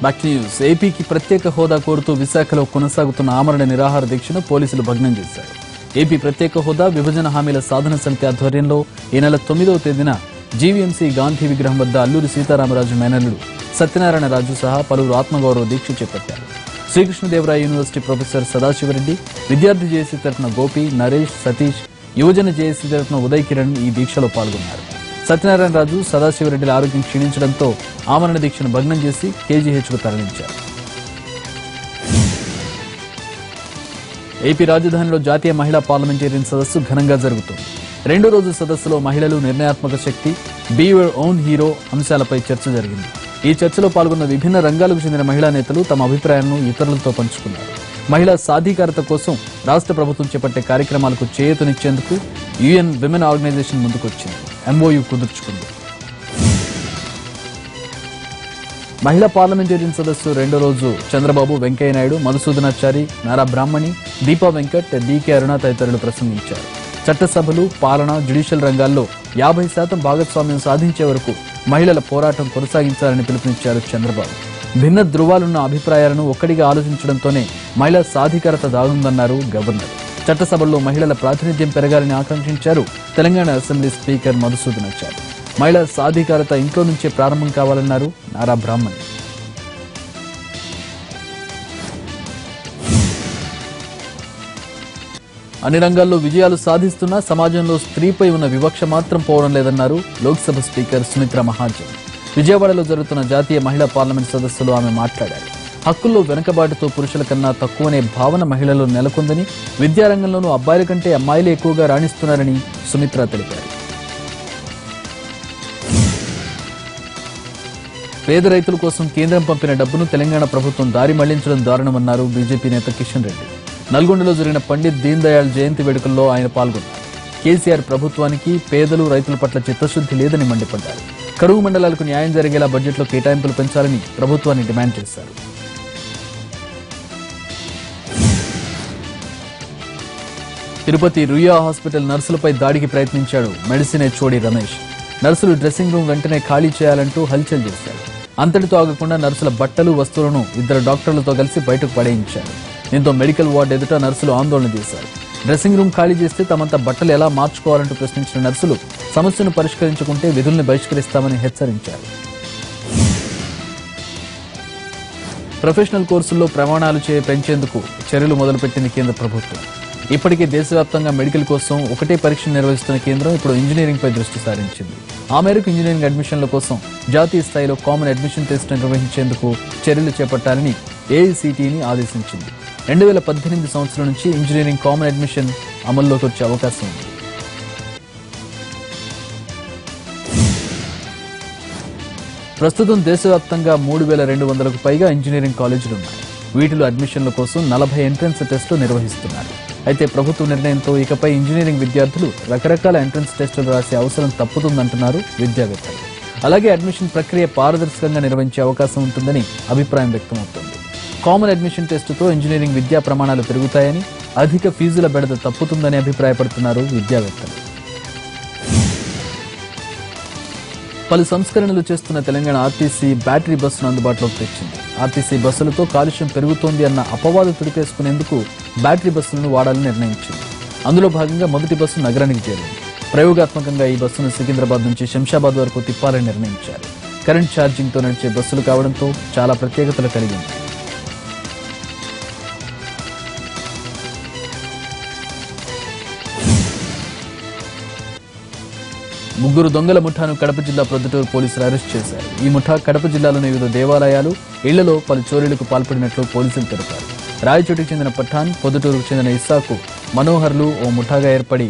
Back news. ఏపీకి ప్రత్యేక హోదా కోరుతూ విశాఖలో కొనసాగుతున్న ఆమరణ నిరాహార దీక్షను పోలీసులు భగ్నం చేశారు. ఏపీ ప్రత్యేక హోదా విభజన హామీల సాధన సమితి ఆధ్వర్యంలో ఈ నెల 9వ తేదీన జీవీఎంసీ గాంధీ విగ్రహం వద్ద అల్లూరి సీతారామరాజు మేనల్లుడు సత్యనారాయణ రాజు సహా పలువురు ఆత్మగౌరవ దీక్ష చేపట్టారు. శ్రీకృష్ణదేవరాయ యూనివర్సిటీ ప్రొఫెసర్ సదాశివరెడ్డి, విద్యార్థి జేఏసీ తరఫున గోపి, నరేష్, సతీష్, యువజన జేఏసీ తరఫున ఉదయ్ కిరణ్ ఈ దీక్షలో పాల్గొన్నారు. సత్యనారాయణ రాజు, సదాశివరెడ్డిల ఆరోగ్యం క్షీణించడంతో ఆమరణ దీక్షను భగ్నం చేసి కేజీహెచ్కు తరలించారు. ఏపీ రాజధానిలో జాతీయ మహిళా పార్లమెంటేరియన్ సదస్సు ఘనంగా జరుగుతోంది. రెండో రోజు సదస్సులో మహిళలు నిర్ణయాత్మక శక్తి, బీ యువర్ ఓన్ హీరో అంశాలపై చర్చ జరిగింది. ఈ చర్చలో పాల్గొన్న విభిన్న రంగాలకు చెందిన మహిళా నేతలు తమ అభిప్రాయాలను ఇతరులతో పంచుకున్నారు. మహిళా సాధికారత కోసం రాష్ట్ర ప్రభుత్వం చేపట్టే కార్యక్రమాలకు చేయూతనిచ్చేందుకు యుఎన్ విమెన్ ఆర్గనైజేషన్ ముందుకొచ్చింది. ఎంఓయూ కుదుర్చుకుంది. మహిళా పార్లమెంటేరియన్ సదస్సు రెండో రోజు చంద్రబాబు, వెంకయ్యనాయుడు, మధుసూదనాచారి, నారా బ్రాహ్మణి, దీపా వెంకట్, డీకే అరుణ తదితరులు ప్రసంగించారు. చట్టసభలు, పాలన, జ్యుడిషియల్ రంగాల్లో 50% భాగస్వామ్యం సాధించే వరకు మహిళల పోరాటం కొనసాగించాలని పిలుపునిచ్చారు చంద్రబాబు. భిన్న ధృవాలున్న అభిప్రాయాలను ఒక్కడిగా ఆలోచించడంతోనే మహిళా సాధికారత దాగుందన్నారు గవర్నర్. చట్టసభల్లో మహిళల ప్రాతినిధ్యం పెరగాలని ఆకాంక్షించారు తెలంగాణ అసెంబ్లీ స్పీకర్ మధుసూదనాచారి. మహిళా సాధికారత ఇంట్లో నుంచే ప్రారంభం కావాలన్నారు నారా బ్రాహ్మణి. అన్ని రంగాల్లో విజయాలు సాధిస్తున్నా సమాజంలో స్త్రీపై ఉన్న వివక్ష మాత్రం పోవడం లేదన్నారు లోక్సభ స్పీకర్ సుమిత్రా మహాజన్. విజయవాడలో జరుగుతున్న జాతీయ మహిళా పార్లమెంట్ సదస్సులో ఆమె మాట్లాడారు. హక్కుల్లో వెనుకబాటుతో పురుషుల కన్నా తక్కువనే భావన మహిళల్లో నెలకొందని, విద్యారంగంలోనూ అబ్బాయిల కంటే అమ్మాయిలే ఎక్కువగా రాణిస్తున్నారని సుమిత్ర తెలిపారు. పేద రైతుల కోసం కేంద్రం పంపిన డబ్బును తెలంగాణ ప్రభుత్వం దారి మళ్లించడం దారుణమన్నారు బీజేపీ నేత కిషన్ రెడ్డి. నల్గొండలో జరిగిన పండిత్ దీన్ దయాళ్ జయంతి వేడుకల్లో ఆయన పాల్గొన్నారు. కేసీఆర్ ప్రభుత్వానికి పేదలు, రైతుల పట్ల చిత్తశుద్ది లేదని మండిపడ్డారు. కరువు మండలాలకు న్యాయం జరిగేలా బడ్జెట్లో కేటాయింపులు పెంచాలని ప్రభుత్వాన్ని డిమాండ్ చేశారు. తిరుపతి రుయా హాస్పిటల్ నర్సులపై దాడికి ప్రయత్నించాడు మెడిసిన్ హెచ్ఓడి రమేష్. నర్సులు డ్రెస్సింగ్ రూమ్ వెంటనే ఖాళీ చేయాలంటూ హల్చల్ చేశారు. అంతటితో ఆగకుండా నర్సుల బట్టలు, వస్తువులను ఇద్దరు డాక్టర్లతో కలిసి బయటకు పడేయించారు. దీంతో మెడికల్ వార్డు ఎదుట నర్సులు ఆందోళన చేశారు. డ్రెస్సింగ్ రూమ్ ఖాళీ చేస్తే తమంతా బట్టలు ఎలా మార్చుకోవాలంటూ ప్రశ్నించిన నర్సులు సమస్యను పరిష్కరించుకుంటే విధుల్ని బహిష్కరిస్తామని హెచ్చరించారు. ప్రొఫెషనల్ కోర్సుల్లో ప్రమాణాలు పెంచేందుకు చర్యలు మొదలుపెట్టింది కేంద్ర ప్రభుత్వం. ఇప్పటికే దేశవ్యాప్తంగా మెడికల్ కోసం ఒకటే పరీక్ష నిర్వహిస్తున్న కేంద్రం ఇప్పుడు ఇంజనీరింగ్ పై దృష్టి సారించింది. ఆ మేరకు ఇంజనీరింగ్ అడ్మిషన్ల కోసం జాతీయ స్థాయిలో కామన్ అడ్మిషన్ టెస్ట్ నిర్వహించేందుకు చర్యలు చేపట్టాలని ఏఐసిటిని ఆదేశించింది. 2018 సంవత్సరం నుంచి ఇంజనీరింగ్ కామన్ అడ్మిషన్ అమల్లోకి వచ్చే అవకాశం ఉంది. ప్రస్తుతం దేశవ్యాప్తంగా 3200కు పైగా ఇంజనీరింగ్ కాలేజీలున్నాయి. వీటిలో అడ్మిషన్ల కోసం 40 ఎంట్రన్స్ టెస్టులు నిర్వహిస్తున్నారు. అయితే ప్రభుత్వ నిర్ణయంతో ఇకపై ఇంజనీరింగ్ విద్యార్థులు రకరకాల ఎంట్రన్స్ టెస్టులు రాసే అవసరం తప్పుతుందంటున్నారు విద్యావేత్తలు. అలాగే అడ్మిషన్ ప్రక్రియ పారదర్శకంగా నిర్వహించే అవకాశం ఉంటుందని అభిప్రాయం వ్యక్తమవుతోంది. కామన్ అడ్మిషన్ టెస్టుతో ఇంజనీరింగ్ విద్యా ప్రమాణాలు పెరుగుతాయని, అధిక ఫీజుల బెడద తప్పుతుందని అభిప్రాయపడుతున్నారు విద్యావేత్తలు. పలు సంస్కరణలు చేస్తున్న తెలంగాణ ఆర్టీసీ బ్యాటరీ బస్సును అందుబాటులోకి తెచ్చింది. ఆర్టీసీ బస్సులతో కాలుష్యం పెరుగుతోంది అన్న అపవాదు తుడిపేసుకునేందుకు బ్యాటరీ బస్సులను వాడాలని నిర్ణయించింది. అందులో భాగంగా మొదటి బస్సు నగరానికి చేరింది. ప్రయోగాత్మకంగా ఈ బస్సును సికింద్రాబాద్ నుంచి శంషాబాద్ వరకు తిప్పాలని నిర్ణయించారు. కరెంట్ ఛార్జింగ్తో నడిచే బస్సులు కావడంతో చాలా ప్రత్యేకతలు కలిగి ఉన్నాయి. ముగ్గురు దొంగల ముఠాను కడప జిల్లా ప్రొద్దుటూరు పోలీసులు అరెస్ట్ చేశారు. ఈ ముఠా కడప జిల్లాలోని వివిధ దేవాలయాలు, ఇళ్లలో పలు చోరీలకు పాల్పడినట్లు పోలీసులు తెలిపారు. రాయచోటికి చెందిన పఠాన్, పొద్దుటూరుకు చెందిన ఇస్సాకు, మనోహర్లు ఓ ముఠాగా ఏర్పడి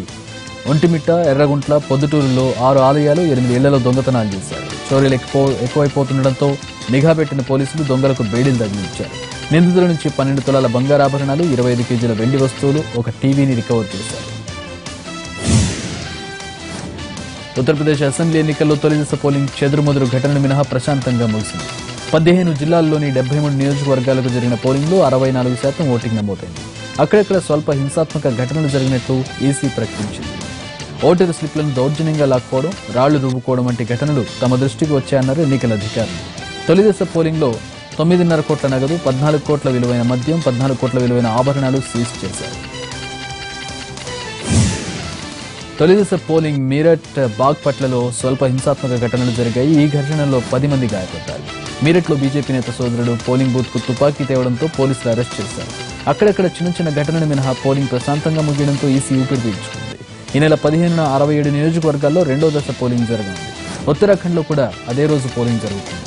ఒంటిమిట్ట, ఎర్రగుంట్ల, పొద్దుటూరులో 6 ఆలయాలు, 8 ఇళ్లలో దొంగతనాలు చేశారు. చోరీలు ఎక్కువైపోతుండటంతో నిఘా పెట్టిన పోలీసులు దొంగలకు బేడీలు తగిలించారు. నిందితుల నుంచి 12 తులాల బంగారాభరణాలు, 25 కేజీల వెండి వస్తువులు, ఒక టీవీని రికవర్ చేశారు. ఉత్తరప్రదేశ్ అసెంబ్లీ ఎన్నికల్లో తొలి దశ పోలింగ్ చెదురుమదురు ఘటనలు మినహా ప్రశాంతంగా ముగిసింది. 15 జిల్లాల్లోని 73 నియోజకవర్గాలకు జరిగిన పోలింగ్లో 64% ఓటింగ్ నమోదైంది. అక్కడక్కడ స్వల్ప హింసాత్మక ఘటనలు జరిగినట్లు ఈసీ ప్రకటించింది. ఓటరు స్లిప్లను దౌర్జన్యంగా లాక్కోవడం, రాళ్లు రువ్వుకోవడం వంటి ఘటనలు తమ దృష్టికి వచ్చాయన్నారు ఎన్నికల అధికారులు. తొలి దశ పోలింగ్లో 9.5 కోట్ల నగదు, 14 కోట్ల విలువైన మద్యం, 14 కోట్ల విలువైన ఆభరణాలు సీజ్ చేశారు. తొలిదశ పోలింగ్ మీరట్, బాగ్పట్లలో స్వల్ప హింసాత్మక ఘటనలు జరిగాయి. ఈ ఘటనలో 10 మంది గాయపడ్డారు. మీరట్లో బీజేపీ నేత సోదరుడు పోలింగ్ బూత్ కు తుపాకీ తేవడంతో పోలీసులు అరెస్ట్ చేశారు. అక్కడక్కడ చిన్న చిన్న ఘటనలు మినహా పోలింగ్ ప్రశాంతంగా ముగియడంతో ఈసీ ఊపిరి పీల్చుకుంది. ఈ నెల 15న 67 నియోజకవర్గాల్లో రెండో దశ పోలింగ్ జరగనుంది. ఉత్తరాఖండ్లో కూడా అదే రోజు పోలింగ్ జరుగుతుంది.